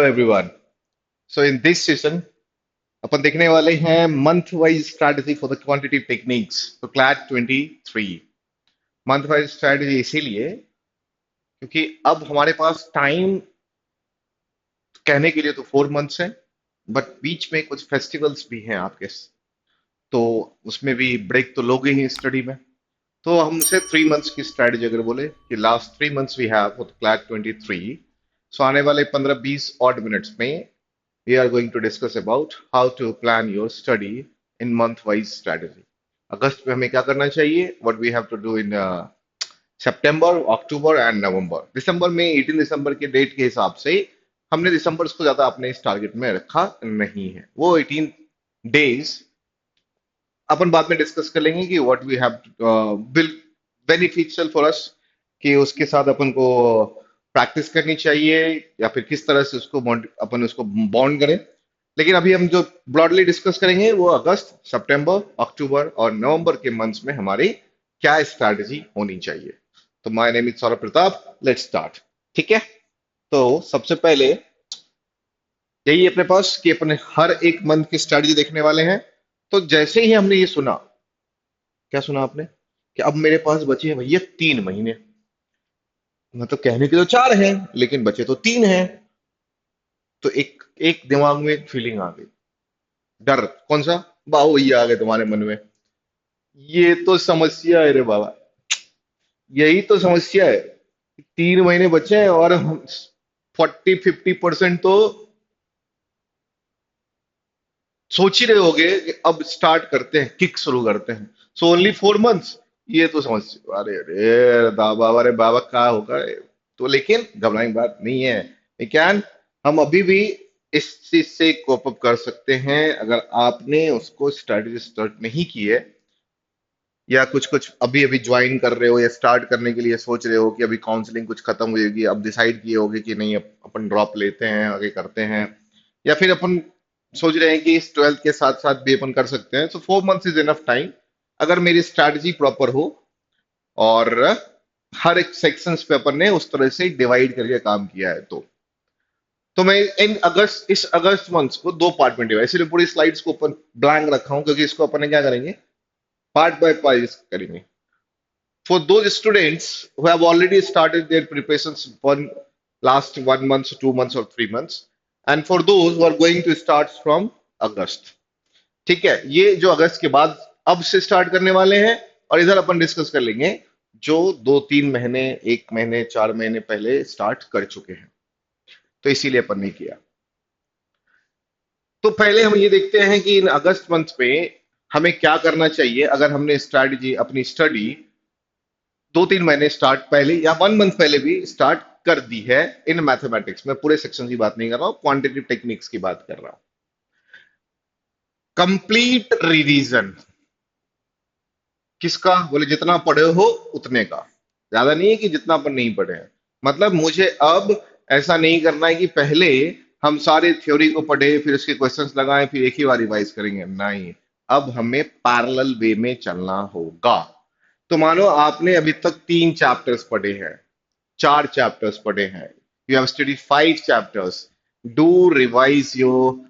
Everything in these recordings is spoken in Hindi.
Hello everyone. So in this session अपन देखने वाले हैं month wise strategy for the quantitative techniques तो क्लैट 23। मंथ वाइज स्ट्रैटेजी इसीलिए क्योंकि अब हमारे पास टाइम कहने के लिए तो 4 मंथ्स है, बट बीच में कुछ फेस्टिवल्स भी हैं आपके, तो उसमें भी ब्रेक तो लोगे ही स्टडी में। तो हमसे 3 मंथ्स की स्ट्रैटेजी अगर बोले कि last 3 months we have for CLAT 23, so आने वाले 15-20 ऑड मिनट्स में we are going to discuss about how to plan your study in month wise strategy. अगस्त में हमें क्या करना चाहिए, what we have to do in September, October and November. दिसंबर में 18 दिसंबर के डेट के हिसाब से हमने दिसंबर को ज्यादा अपने इस टारगेट में रखा नहीं है। वो 18 डेज अपन बाद में डिस्कस कर लेंगे कि what we have will beneficial for us, कि उसके साथ अपन को प्रैक्टिस करनी चाहिए या फिर किस तरह से उसको अपन उसको बॉन्ड करें। लेकिन अभी हम जो ब्रॉडली डिस्कस करेंगे वो अगस्त, सितंबर, अक्टूबर और नवंबर के मंथ्स में हमारी क्या स्ट्रैटेजी होनी चाहिए। तो my name is Saurabh Pratap, let's start. ठीक है, तो सबसे पहले यही अपने पास कि अपने हर एक मंथ की स्ट्रैटेजी देखने वाले हैं। तो जैसे ही हमने ये सुना, क्या सुना आपने कि अब मेरे पास बचे हैं भैया 3 महीने, मतलब कहने के तो 4 हैं लेकिन बचे तो 3 हैं। तो एक एक दिमाग में एक फीलिंग आ गई, डर। कौन सा? बाहु भैया आ गए तुम्हारे मन में। ये तो समस्या है रे बाबा, यही तो समस्या है। 3 महीने बचे हैं और 40-50% तो सोच ही रहे होगे कि अब स्टार्ट करते हैं, किक शुरू करते हैं। सो ओनली 4 मंथ्स, ये तो समझ, अरे अरे बाबा, अरे बाबा क्या होगा। तो लेकिन घबराने की बात नहीं है, लेकिन हम अभी भी इस चीज से कोप अप कर सकते हैं अगर आपने उसको स्ट्रेटेजी स्टार्ट नहीं की है, या कुछ कुछ अभी अभी ज्वाइन कर रहे हो या स्टार्ट करने के लिए सोच रहे हो कि अभी काउंसलिंग कुछ खत्म हुएगी, अब डिसाइड किए होगे कि नहीं अब अपन ड्रॉप लेते हैं, आगे करते हैं, या फिर अपन सोच रहे हैं कि इस 12th के साथ साथ भी अपन कर सकते हैं। सो 4 मंथ्स इज इनफ टाइम अगर मेरी स्ट्रैटेजी प्रॉपर हो और हर एक सेक्शंस पे अपन ने उस तरह से डिवाइड करके काम किया है। तो मैं इन अगस्त इस अगस्त मंथ को 2 पार्ट में डिवाइड, इसलिए पूरी स्लाइड्स को अपन ब्लैंक रखा हूं क्योंकि इसको अपन ने क्या करेंगे, पार्ट बाय पार्ट करेंगे। For those students who have already started their preparations one last 1 month, 2 months or 3 months, and for those who are going to start from अगस्त। ठीक है, ये जो अगस्त के बाद अब से स्टार्ट करने वाले हैं, और इधर अपन डिस्कस कर लेंगे जो 2-3 महीने, 1 महीने, 4 महीने पहले स्टार्ट कर चुके हैं। तो इसीलिए अपन ने किया। तो पहले हम ये देखते हैं कि इन अगस्त मंथ में हमें क्या करना चाहिए अगर हमने स्ट्रैटेजी अपनी स्टडी 2-3 महीने स्टार्ट पहले या 1 मंथ पहले भी स्टार्ट कर दी है। इन मैथमेटिक्स में पूरे सेक्शन की बात नहीं कर रहा हूं, क्वांटिटेटिव टेक्निक्स की बात कर रहा हूं। कंप्लीट रिवीजन किसका? बोले जितना पढ़े हो उतने का, ज्यादा नहीं है कि जितना अपन नहीं पढ़े हैं। मतलब मुझे अब ऐसा नहीं करना है कि पहले हम सारे थ्योरी को पढ़े फिर उसके क्वेश्चंस लगाएं फिर एक ही बार रिवाइज करेंगे, नहीं। अब हमें पैरेलल वे में चलना होगा। तो मानो आपने अभी तक 3 चैप्टर्स पढ़े हैं, 4 चैप्टर्स पढ़े हैं, you have study 5 chapters, do revise your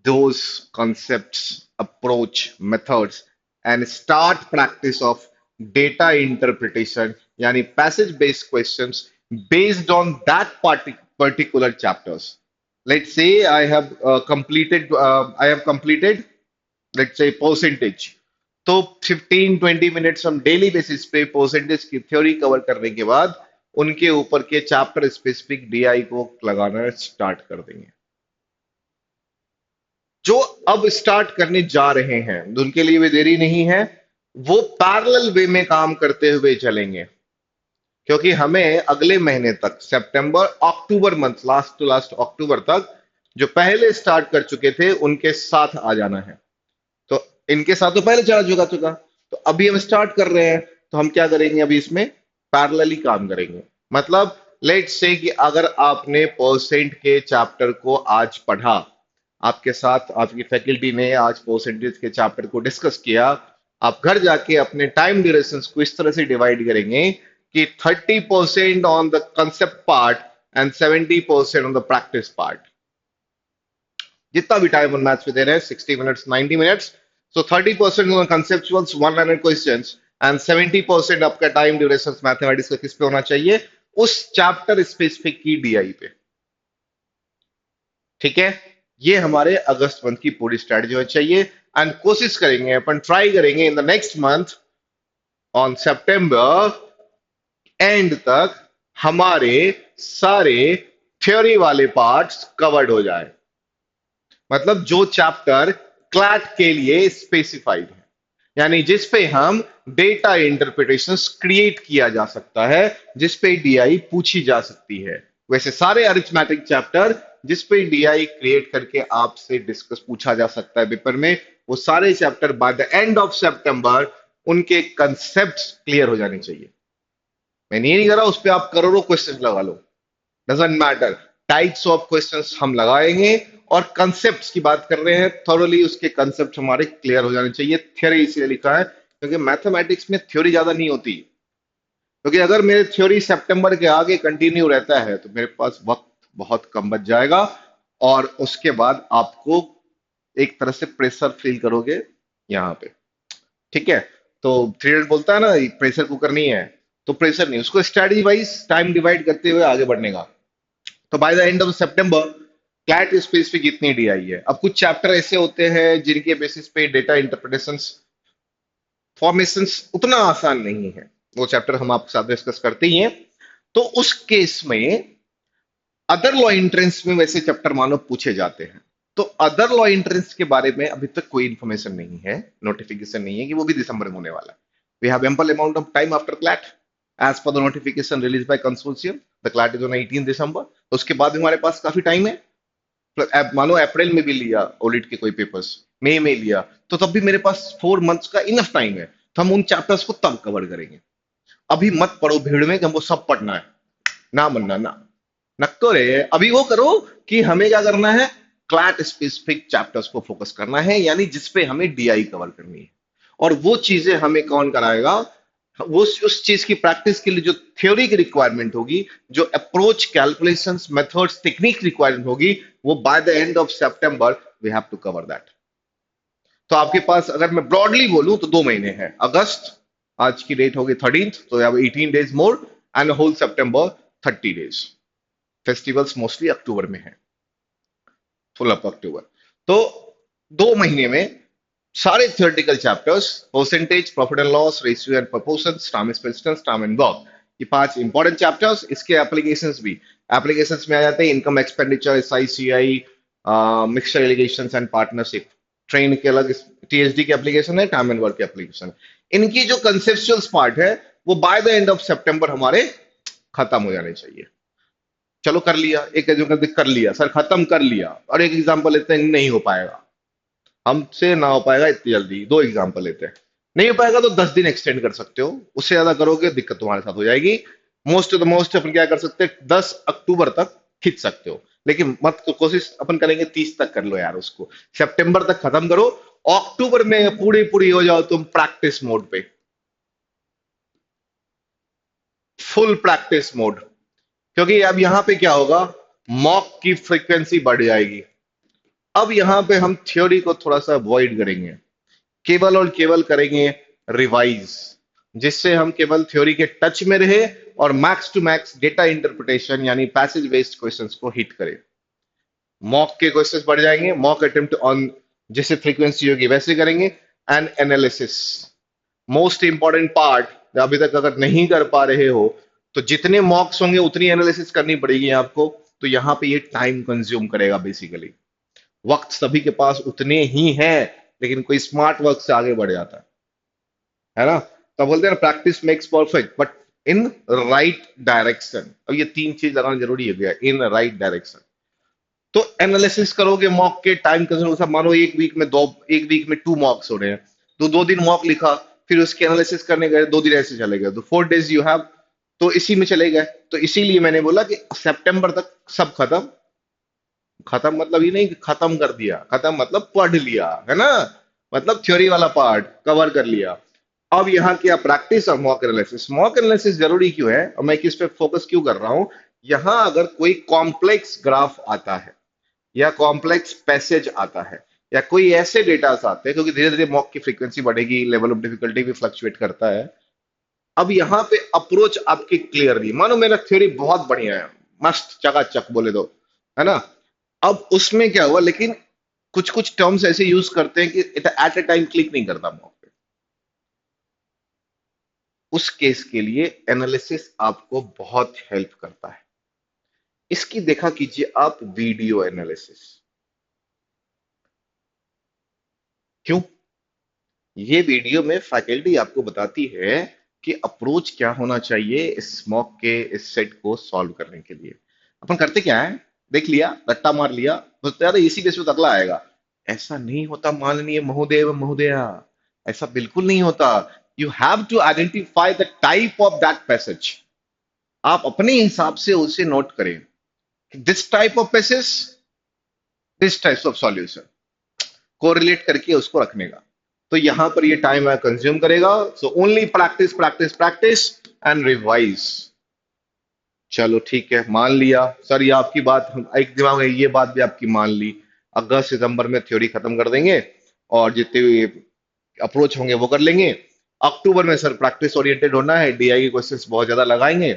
those concepts, approach, methods, and start practice of data interpretation, yani passage based questions based on that particular chapters. Let's say I have completed, let's say percentage, तो 15-20 मिनट्स हम डेली बेसिस पे परसेंटेज की थ्योरी कवर करने के बाद उनके ऊपर के चैप्टर स्पेसिफिक डीआई को लगाना स्टार्ट कर देंगे। जो अब स्टार्ट करने जा रहे हैं उनके लिए भी देरी नहीं है, वो पैरेलल वे में काम करते हुए चलेंगे, क्योंकि हमें अगले महीने तक September October month, last to last October तक जो पहले स्टार्ट कर चुके थे उनके साथ आ जाना है। तो इनके साथ तो पहले चला चुका चुका, तो अभी हम स्टार्ट कर रहे हैं, तो हम क्या करेंगे, अभी इसमें पैरेलली काम करेंगे। मतलब लेट्स से कि अगर आपने परसेंट के चैप्टर को आज पढ़ा, आपके साथ आपकी फैकल्टी ने आज परसेंटेज के चैप्टर को डिस्कस किया, आप घर जाके अपने टाइम ड्यूरेशन को इस तरह से डिवाइड करेंगे कि 30% on the concept part and 70% on the practice part. जितना भी टाइम मैथ्स में दे रहे हैं, 60 minutes, 90 minutes. So 30% कंसेप्चुअल्स, 100 questions, and 70% आपका टाइम ड्यूरेशन मैथमेटिक्स का किस पे होना चाहिए, उस चैप्टर स्पेसिफिक की डीआई पे। ठीक है, ये हमारे अगस्त मंथ की पूरी स्ट्रेटजी होनी चाहिए। एंड कोशिश करेंगे, अपन ट्राई करेंगे in the next month, on September and तक हमारे सारे थ्योरी वाले पार्ट्स कवर्ड हो जाए। मतलब जो चैप्टर क्लैट के लिए स्पेसिफाइड है, यानी जिस पे हम डेटा इंटरप्रिटेशन क्रिएट किया जा सकता है, जिस पे डीआई पूछी जा सकती है, वैसे सारे अरिथमेटिक चैप्टर जिस पे डीआई क्रिएट करके आपसे डिस्कस पूछा जा सकता है पेपर में, वो सारे chapter by the end of September उनके कंसेप्ट क्लियर हो जाने चाहिए। मैं ये नहीं कर रहा उस पर आप करोड़ों क्वेश्चन लगा लो, doesn't matter, types of questions हम लगाएंगे। और कंसेप्ट्स की बात कर रहे हैं, थॉरोली उसके कंसेप्ट हमारे क्लियर हो जाने चाहिए। थ्योरी इसलिए लिखा है क्योंकि मैथमेटिक्स में थ्योरी ज्यादा नहीं होती, क्योंकि अगर मेरे थ्योरी सितंबर के आगे कंटिन्यू रहता है तो मेरे पास वक्त बहुत कम बच जाएगा, और उसके बाद आपको एक तरह से प्रेशर फील करोगे यहाँ पे। ठीक है, तो 300 बोलता है ना प्रेशर कुकर नहीं है, तो प्रेशर नहीं, उसको स्ट्रेटजी वाइज टाइम डिवाइड करते हुए आगे बढ़ने का। तो bye the end of September CLAT specific इतनी डीआई है। अब कुछ चैप्टर ऐसे होते हैं जिनके बेसिस पे डेटा इंटरप्रिटेशन फॉर्मेशंस उतना आसान नहीं है, वो चैप्टर हम आपके साथ डिस्कस करते ही हैं। तो उस केस में अदर लॉ एंट्रेंस में वैसे चैप्टर मानो पूछे जाते हैं। तो अदर लॉ एंट्रेंस के बारे में अभी तक कोई इंफॉर्मेशन नहीं है, नोटिफिकेशन नहीं है कि वो भी दिसंबर में होने वाला है। We have ample amount of time after CLAT, as per the notification release by consortium, the CLAT is on 18 दिसंबर। उसके बाद भी हमारे पास काफी टाइम है। मानो अप्रैल में भी लिया ऑडिट के कोई पेपर्स, मई में लिया, तो तब भी मेरे पास 4 मंथ्स का इनफ टाइम है, तो हम उन चैप्टर्स को तब कवर करेंगे। अभी मत पढ़ो भीड़ में कि हमको सब पढ़ना है, ना मनना ना, नक्को रे। अभी वो करो कि हमें क्या करना है, क्लैट स्पेसिफिक चैप्टर्स को फोकस करना है, यानी जिसपे हमें डीआई कवर करनी है। और वो चीजें हमें कौन कराएगा, वो उस चीज की प्रैक्टिस के लिए जो थ्योरी की रिक्वायरमेंट होगी, जो approach calculations methods technique requirement होगी, वो बाय द एंड ऑफ सितंबर we have to cover that. तो आपके पास अगर मैं ब्रॉडली बोलूं तो 2 महीने हैं। अगस्त, आज की डेट होगी 13th, तो you have 18 days more, and whole September 30 days. Festivals mostly October में है, फुल ऑफ अक्टूबर। तो 2 महीने में सारे theoretical chapters, percentage, profit and loss, ratio and proportions, time specifications, time and work, ये 5 इंपॉर्टेंट चैप्टर्स। इसके एप्लीकेशंस भी, एप्लीकेशंस में आ जाते हैं income expenditure, SICI, mixture allegations and partnership. Train के अलग TSD की एप्लीकेशन है, टाइम एंड वर्क की एप्लीकेशन है। इनकी जो कंसेप्चुअल पार्ट है वो बाय द एंड ऑफ सितंबर हमारे खत्म हो जाने चाहिए। चलो कर लिया, एक जो कर लिया सर, खत्म कर लिया, और एक एग्जांपल लेते हैं, नहीं हो पाएगा हमसे, ना हो पाएगा इतनी जल्दी, 2 एग्जांपल लेते हैं। नहीं हो पाएगा तो 10 दिन एक्सटेंड कर सकते हो, उससे ज्यादा करोगे दिक्कत तुम्हारे साथ हो जाएगी। मोस्ट ऑफ द मोस्ट अपन क्या कर सकते हैं, 10 अक्टूबर तक खींच सकते हो, लेकिन मत, कोशिश अपन करेंगे 30 तक कर लो यार उसको, सितंबर तक खत्म करो। अक्टूबर में पूरी पूरी हो जाओ तुम प्रैक्टिस मोड पे, फुल प्रैक्टिस मोड। क्योंकि अब यहां पे क्या होगा, मॉक की फ्रीक्वेंसी बढ़ जाएगी। अब यहां पे हम थ्योरी को थोड़ा सा अवॉइड करेंगे, केवल और केवल करेंगे रिवाइज, जिससे हम केवल थ्योरी के टच में रहे और max to max data interpretation यानी पैसेज बेस्ड क्वेश्चंस को हिट करें। मॉक के क्वेश्चंस बढ़ जाएंगे, मॉक अटेम्प्ट ऑन जैसे फ्रीक्वेंसी होगी वैसे करेंगे। And analysis, most important part, अभी तक अगर नहीं कर पा रहे हो तो जितने मॉक्स होंगे उतनी एनालिसिस करनी पड़ेगी आपको। तो यहाँ पे ये टाइम कंज्यूम करेगा बेसिकली, वक्त सभी के पास उतने ही हैं, लेकिन कोई स्मार्ट वर्क से आगे बढ़ जाता है ना। तो बोलते हैं ना, practice makes perfect, but in right direction. अब ये 3 चीज लगाना जरूरी है भैया, इन राइट डायरेक्शन। तो एनालिसिस करोगे मॉक के, टाइम कंज्यूम, सब मानो एक वीक में 2 मॉक्स हो रहे हैं, तो 2 दिन मॉक लिखा, फिर उसकी एनालिसिस करने गए, 2 दिन ऐसे चले गए, तो 4 डेज यू हैव, तो इसी में चले गए। तो इसीलिए मैंने बोला कि सितंबर तक सब खत्म। खत्म मतलब ये नहीं कि खत्म कर दिया, खत्म मतलब पढ़ लिया है ना, मतलब थ्योरी वाला पार्ट कवर कर लिया। अब यहाँ किया प्रैक्टिस और मॉक एनालिसिस। मॉक एनालिसिस जरूरी क्यों है और मैं किस पे फोकस क्यों कर रहा हूं, यहां अगर कोई कॉम्प्लेक्स ग्राफ आता है या कॉम्प्लेक्स पैसेज आता है, या कोई ऐसे डेटा आते हैं, क्योंकि धीरे धीरे मॉक की फ्रीक्वेंसी बढ़ेगी, लेवल ऑफ डिफिकल्टी भी फ्लक्चुएट करता है। अब यहाँ पे अप्रोच आपकी क्लियर नहीं, मानो मेरा थ्योरी बहुत बढ़िया है, मस्त चकाचक बोले दो, है ना। अब उसमें क्या हुआ, लेकिन कुछ कुछ टर्म्स ऐसे यूज करते हैं कि एट ए टाइम क्लिक नहीं करता मॉक पे। उस केस के लिए एनालिसिस आपको बहुत हेल्प करता है। इसकी देखा कीजिए आप वीडियो एनालिसिस। क्यों? ये वीडियो में फैकल्टी आपको बताती है कि अप्रोच क्या होना चाहिए इस मॉक के इस सेट को सॉल्व करने के लिए। अपन करते क्या है, देख लिया, रट्टा मार लिया, सोचते यार इसी बेस पे तो अगला आएगा। ऐसा नहीं होता माननीय महोदय एवं महोदया, ऐसा बिल्कुल नहीं होता। You have to identify the type of that passage. आप अपने हिसाब से उसे नोट करें, this type of passage, this types of solution, correlate करके उसको रखने का। तो यहां पर ये टाइम कंज्यूम करेगा। So only practice practice practice and revise. चलो ठीक है, मान लिया सर, ये आपकी बात एक दिमाग में ये बात भी आपकी मान ली। अगस्त सितंबर में थ्योरी खत्म कर देंगे और जितने भी अप्रोच होंगे वो कर लेंगे। अक्टूबर में सर प्रैक्टिस ओरिएंटेड होना है, डीआई के क्वेश्चंस बहुत ज्यादा लगाएंगे।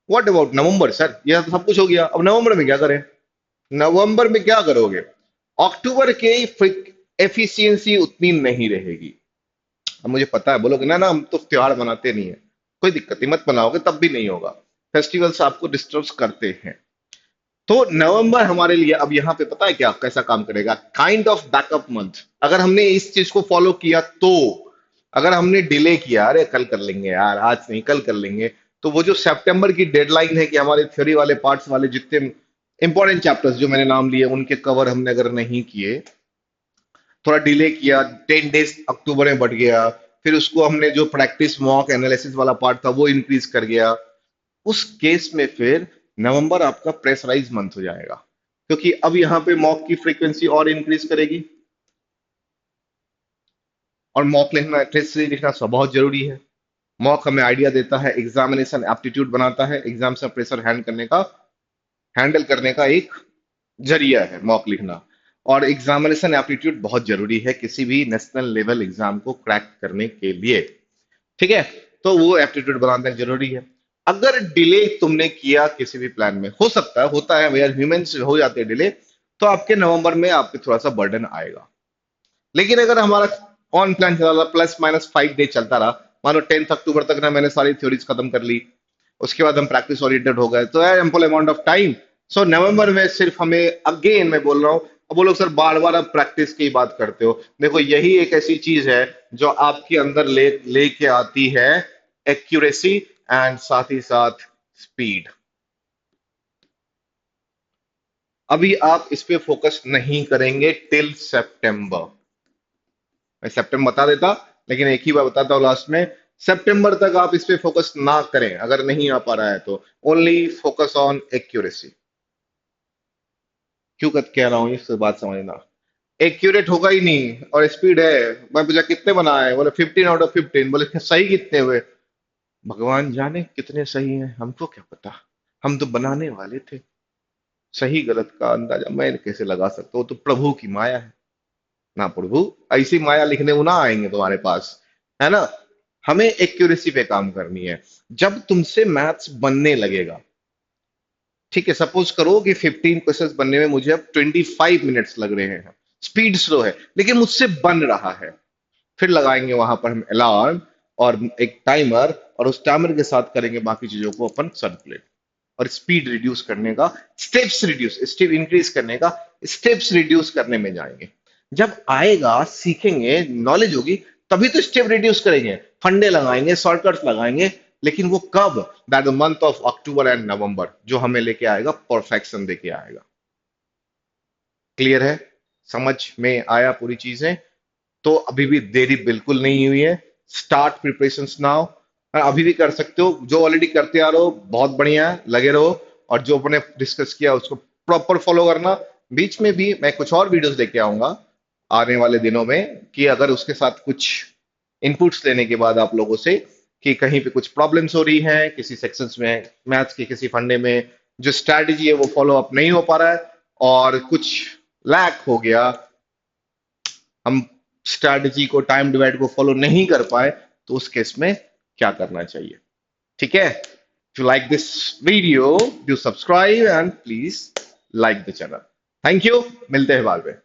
व्हाट अबाउट नवंबर सर, ये तो सब कुछ हो गया, अब नवंबर में क्या करें? नवंबर में क्या करोगे? अक्टूबर के एफिशिएंसी उतनी नहीं रहेगी। अब मुझे पता है बोलोगे ना ना हम तो त्योहार मनाते नहीं है, कोई दिक्कत नहीं, मत मनाओगे तब भी नहीं होगा। फेस्टिवल्स आपको डिस्टर्ब करते हैं। तो नवंबर हमारे लिए अब यहाँ पे पता है क्या कैसा काम करेगा, काइंड ऑफ बैकअप मंथ। अगर हमने इस चीज को फॉलो किया तो, अगर हमने डिले किया, अरे कल कर लेंगे यार, आज नहीं कल कर लेंगे, तो वो जो सितंबर की डेडलाइन है कि हमारे थ्योरी वाले पार्ट्स वाले जितने इंपॉर्टेंट चैप्टर्स जो मैंने नाम लिए उनके कवर हमने अगर नहीं किए, थोड़ा डिले किया, 10 डेज अक्टूबर में बढ़ गया, फिर उसको हमने जो प्रैक्टिस मॉक एनालिसिस वाला पार्ट था वो इंक्रीज कर गया, उस केस में फिर नवंबर आपका प्रेशराइज मंथ हो जाएगा, क्योंकि अब यहाँ पे मॉक की फ्रीक्वेंसी और इंक्रीज करेगी। और मॉक लिखना, टेस्ट सीरीज लिखना सब बहुत जरूरी है। मॉक हमें आइडिया देता है, एग्जामिनेशन एप्टीट्यूड बनाता है, एग्जाम से प्रेशर हैंडल करने का एक जरिया है मॉक लिखना। और एग्जामिनेशन एप्टीट्यूड बहुत जरूरी है किसी भी नेशनल लेवल एग्जाम को क्रैक करने के लिए। ठीक है, तो वो एप्टीट्यूड बनाना जरूरी है। अगर डिले तुमने किया किसी भी प्लान में, हो सकता है, होता है यार, ह्यूमंस हो जाते हैं डिले, तो आपके नवंबर में आपके थोड़ा सा बर्डन आएगा। लेकिन अगर हमारा ऑन प्लान चला रहा, +-5 डे चलता रहा, मानो 10 अक्टूबर तक ना मैंने सारी थ्योरीज खत्म कर ली, उसके बाद हम प्रैक्टिस ओरिएंटेड हो गए, तो है एम्पल अमाउंट ऑफ टाइम। सो नवंबर में सिर्फ हमें, अगेन मैं बोल रहा हूँ, अब वो लोग सर बार बार अब प्रैक्टिस की बात करते हो, देखो यही एक ऐसी चीज है जो आपके अंदर लेके आती है एक्यूरेसी एंड साथ ही साथ स्पीड। अभी आप इस पे फोकस नहीं करेंगे टिल सितंबर। मैं सितंबर बता देता, लेकिन एक ही बार बताता हूँ लास्ट में, सितंबर तक आप इस पे फोकस ना करें अगर नहीं आ पा रहा है तो। Only focus on accuracy. क्यों कह रहा हूँ इस बात समझना, एक्यूरेट होगा ही नहीं और स्पीड है। मैं पूछा कितने बनाए, बोले 15 आउट ऑफ 15। बोले सही कितने हुए? भगवान जाने कितने सही हैं, हमको क्या पता, हम तो बनाने वाले थे। सही गलत का अंदाजा मैं कैसे लगा सकता हूँ, तो प्रभु की माया है ना। प्रभु ऐसी माया लिखने वो ना आएंगे तुम्हारे पास, है ना। हमें एक्यूरेसी पे काम करनी है। जब तुमसे मैथ्स बनने लगेगा, ठीक है, सपोज करो कि 15 क्वेश्चंस बनने में मुझे अब 25 मिनट्स लग रहे हैं, स्पीड स्लो है लेकिन मुझसे बन रहा है, फिर लगाएंगे वहां पर हम अलार्म और एक टाइमर, और उस टाइमर के साथ करेंगे बाकी चीजों को अपन सर्कुलेट। और स्पीड रिड्यूस करने का, स्टेप्स रिड्यूस, स्टेप इंक्रीज करने का, स्टेप्स रिड्यूस करने में जाएंगे। जब आएगा, सीखेंगे, नॉलेज होगी, तभी तो स्टेप रिड्यूस करेंगे, फंडे लगाएंगे, शॉर्टकट्स लगाएंगे। लेकिन वो कब? That the month of October and नवंबर, जो हमें लेके आएगा, परफेक्शन देके आएगा। क्लियर है? समझ में आया पूरी चीजें? तो अभी भी देरी बिल्कुल नहीं हुई है। Start preparations now. अभी भी कर सकते हो, जो ऑलरेडी करते आ रहे हो बहुत बढ़िया है, लगे रहो। और जो अपने डिस्कस किया उसको प्रॉपर फॉलो करना। बीच में भी मैं कुछ और वीडियोस लेके आऊंगा आने वाले दिनों में, कि अगर उसके साथ कुछ इनपुट्स लेने के बाद आप लोगों से, कि कहीं पे कुछ प्रॉब्लम्स हो रही हैं किसी सेक्शंस में, मैथ्स के किसी फंडे में जो स्ट्रैटेजी है वो फॉलो अप नहीं हो पा रहा है, और कुछ लैक हो गया, हम स्ट्रैटेजी को, टाइम डिवाइड को फॉलो नहीं कर पाए, तो उस केस में क्या करना चाहिए। ठीक है। If you like this video, do subscribe and please like the channel. Thank you. मिलते हैं बाद में।